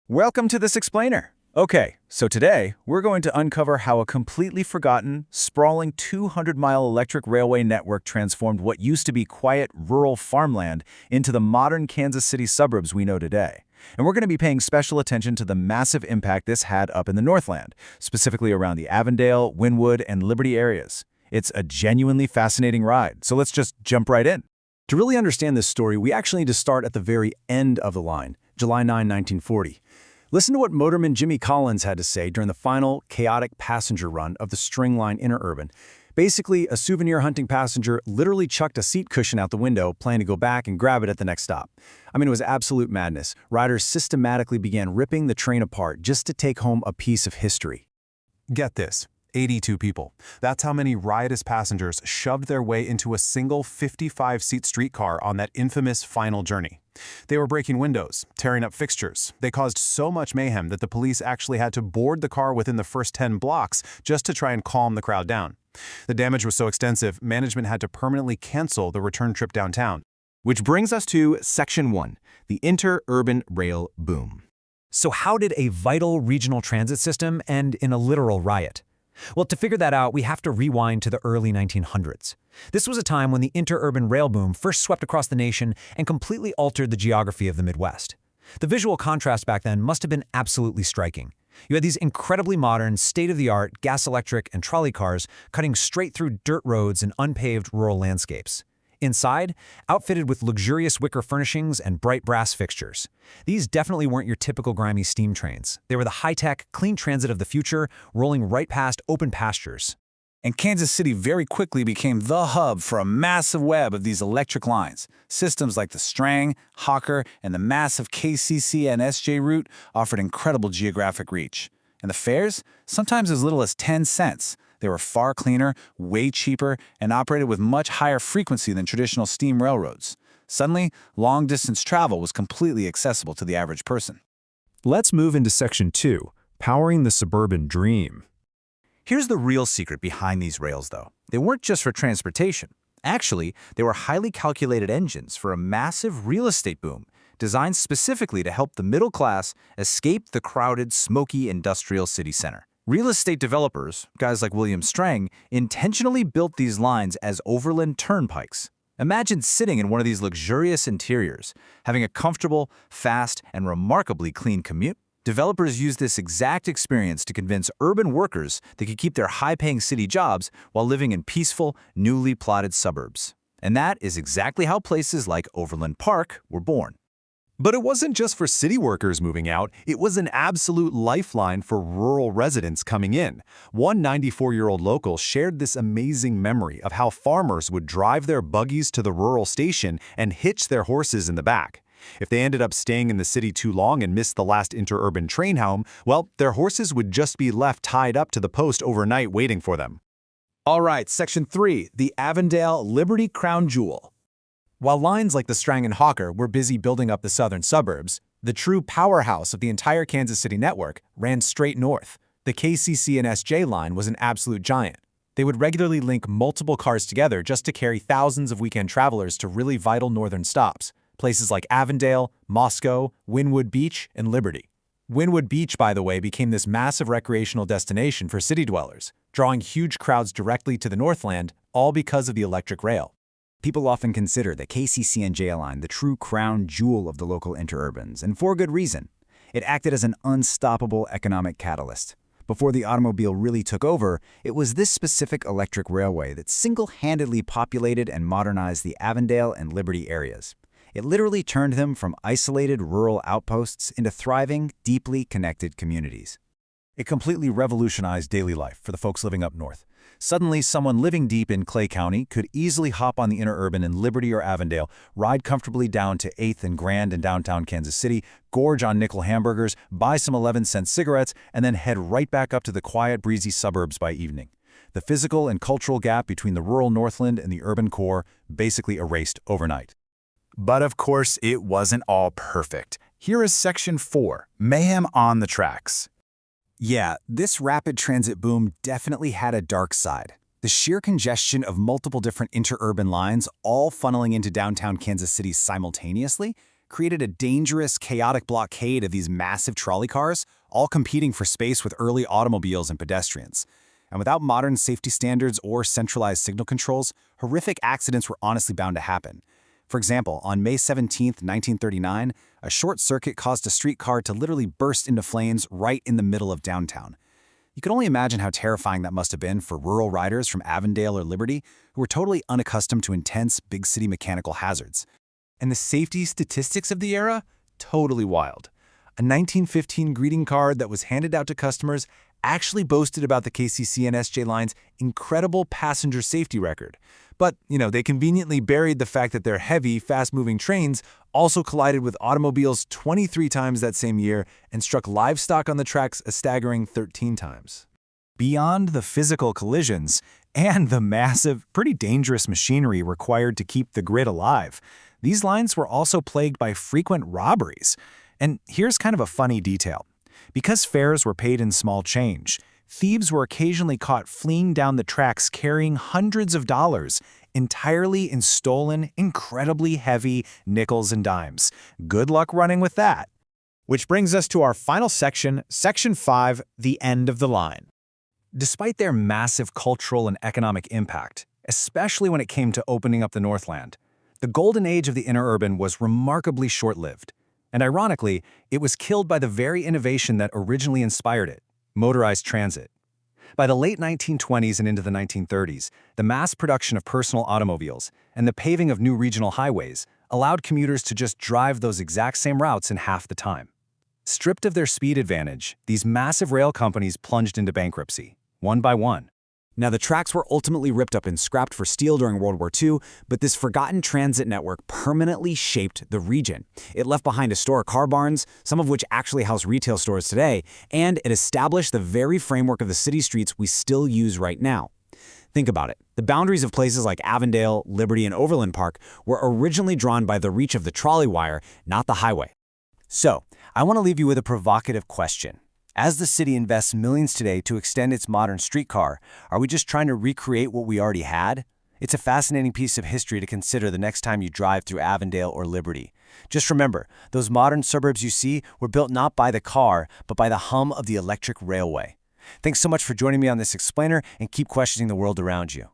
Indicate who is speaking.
Speaker 1: Welcome to this explainer. Okay, so today we're going to uncover how a completely forgotten, sprawling 200-mile electric railway network transformed what used to be quiet rural farmland into the modern Kansas City suburbs we know today. And we're going to be paying special attention to the massive impact this had up in the Northland, specifically around the Avondale, Wynwood, and Liberty areas. It's a genuinely fascinating ride, so let's just jump right in.
Speaker 2: To really understand this story, we actually need to start at the very end of the line, July 9, 1940. Listen to what motorman Jimmy Collins had to say during the final chaotic passenger run of the String Line Interurban. Basically, a souvenir hunting passenger literally chucked a seat cushion out the window, planning to go back and grab it at the next stop. I mean, it was absolute madness. Riders systematically began ripping the train apart just to take home a piece of history.
Speaker 3: Get this. 82 people. That's how many riotous passengers shoved their way into a single 55-seat streetcar on that infamous final journey. They were breaking windows, tearing up fixtures. They caused so much mayhem that the police actually had to board the car within the first 10 blocks just to try and calm the crowd down. The damage was so extensive, management had to permanently cancel the return trip downtown.
Speaker 4: Which brings us to Section 1, the interurban rail boom.
Speaker 5: So how did a vital regional transit system end in a literal riot? Well, to figure that out, we have to rewind to the early 1900s. This was a time when the interurban rail boom first swept across the nation and completely altered the geography of the Midwest. The visual contrast back then must have been absolutely striking. You had these incredibly modern, state-of-the-art gas-electric and trolley cars cutting straight through dirt roads and unpaved rural landscapes. Inside, outfitted with luxurious wicker furnishings and bright brass fixtures. These definitely weren't your typical grimy steam trains. They were the high-tech, clean transit of the future, rolling right past open pastures.
Speaker 1: And Kansas City very quickly became the hub for a massive web of these electric lines. Systems like the Strang, Hawker, and the massive KCC and SJ route offered incredible geographic reach. And the fares? Sometimes as little as 10 cents. They were far cleaner, way cheaper, and operated with much higher frequency than traditional steam railroads. Suddenly, long-distance travel was completely accessible to the average person.
Speaker 2: Let's move into Section 2, powering the suburban dream.
Speaker 4: Here's the real secret behind these rails, though. They weren't just for transportation. Actually, they were highly calculated engines for a massive real estate boom, designed specifically to help the middle class escape the crowded, smoky industrial city center. Real estate developers, guys like William Strang, intentionally built these lines as overland turnpikes. Imagine sitting in one of these luxurious interiors, having a comfortable, fast, and remarkably clean commute. Developers used this exact experience to convince urban workers they could keep their high-paying city jobs while living in peaceful, newly plotted suburbs. And that is exactly how places like Overland Park were born.
Speaker 3: But it wasn't just for city workers moving out, it was an absolute lifeline for rural residents coming in. One 94-year-old local shared this amazing memory of how farmers would drive their buggies to the rural station and hitch their horses in the back. If they ended up staying in the city too long and missed the last interurban train home, well, their horses would just be left tied up to the post overnight waiting for them.
Speaker 2: All right, Section 3, the Avondale Liberty Crown Jewel. While lines like the Strang and Hawker were busy building up the southern suburbs, the true powerhouse of the entire Kansas City network ran straight north. The KCC and SJ line was an absolute giant. They would regularly link multiple cars together just to carry thousands of weekend travelers to really vital northern stops, places like Avondale, Moscow, Wynwood Beach, and Liberty. Wynwood Beach, by the way, became this massive recreational destination for city dwellers, drawing huge crowds directly to the Northland, all because of the electric rail.
Speaker 6: People often consider the KCC and J line the true crown jewel of the local interurbans, and for good reason. It acted as an unstoppable economic catalyst. Before the automobile really took over, it was this specific electric railway that single-handedly populated and modernized the Avondale and Liberty areas. It literally turned them from isolated rural outposts into thriving, deeply connected communities.
Speaker 1: It completely revolutionized daily life for the folks living up north. Suddenly, someone living deep in Clay County could easily hop on the interurban in Liberty or Avondale, ride comfortably down to 8th and Grand in downtown Kansas City, gorge on nickel hamburgers, buy some 11-cent cigarettes, and then head right back up to the quiet, breezy suburbs by evening. The physical and cultural gap between the rural Northland and the urban core basically erased overnight.
Speaker 7: But of course, it wasn't all perfect. Here is Section 4, Mayhem on the Tracks.
Speaker 6: Yeah, this rapid transit boom definitely had a dark side. The sheer congestion of multiple different interurban lines all funneling into downtown Kansas City simultaneously created a dangerous, chaotic blockade of these massive trolley cars, all competing for space with early automobiles and pedestrians. And without modern safety standards or centralized signal controls, horrific accidents were honestly bound to happen. For example, on May 17, 1939, a short circuit caused a streetcar to literally burst into flames right in the middle of downtown. You can only imagine how terrifying that must have been for rural riders from Avondale or Liberty who were totally unaccustomed to intense big city mechanical hazards.
Speaker 2: And the safety statistics of the era? Totally wild. A 1915 greeting card that was handed out to customers actually boasted about the KCC and SJ line's incredible passenger safety record. But, they conveniently buried the fact that their heavy, fast-moving trains also collided with automobiles 23 times that same year and struck livestock on the tracks a staggering 13 times.
Speaker 1: Beyond the physical collisions and the massive, pretty dangerous machinery required to keep the grid alive, these lines were also plagued by frequent robberies. And here's kind of a funny detail. Because fares were paid in small change, thieves were occasionally caught fleeing down the tracks carrying hundreds of dollars, entirely in stolen, incredibly heavy nickels and dimes. Good luck running with that.
Speaker 5: Which brings us to our final section, Section 5, the end of the line.
Speaker 1: Despite their massive cultural and economic impact, especially when it came to opening up the Northland, the golden age of the interurban was remarkably short-lived. And ironically, it was killed by the very innovation that originally inspired it: motorized transit. By the late 1920s and into the 1930s, the mass production of personal automobiles and the paving of new regional highways allowed commuters to just drive those exact same routes in half the time. Stripped of their speed advantage, these massive rail companies plunged into bankruptcy, one by one.
Speaker 6: Now, the tracks were ultimately ripped up and scrapped for steel during World War II, but this forgotten transit network permanently shaped the region. It left behind historic car barns, some of which actually house retail stores today, and it established the very framework of the city streets we still use right now. Think about it. The boundaries of places like Avondale, Liberty, and Overland Park were originally drawn by the reach of the trolley wire, not the highway. So, I want to leave you with a provocative question. As the city invests millions today to extend its modern streetcar, are we just trying to recreate what we already had? It's a fascinating piece of history to consider the next time you drive through Avondale or Liberty. Just remember, those modern suburbs you see were built not by the car, but by the hum of the electric railway. Thanks so much for joining me on this explainer, and keep questioning the world around you.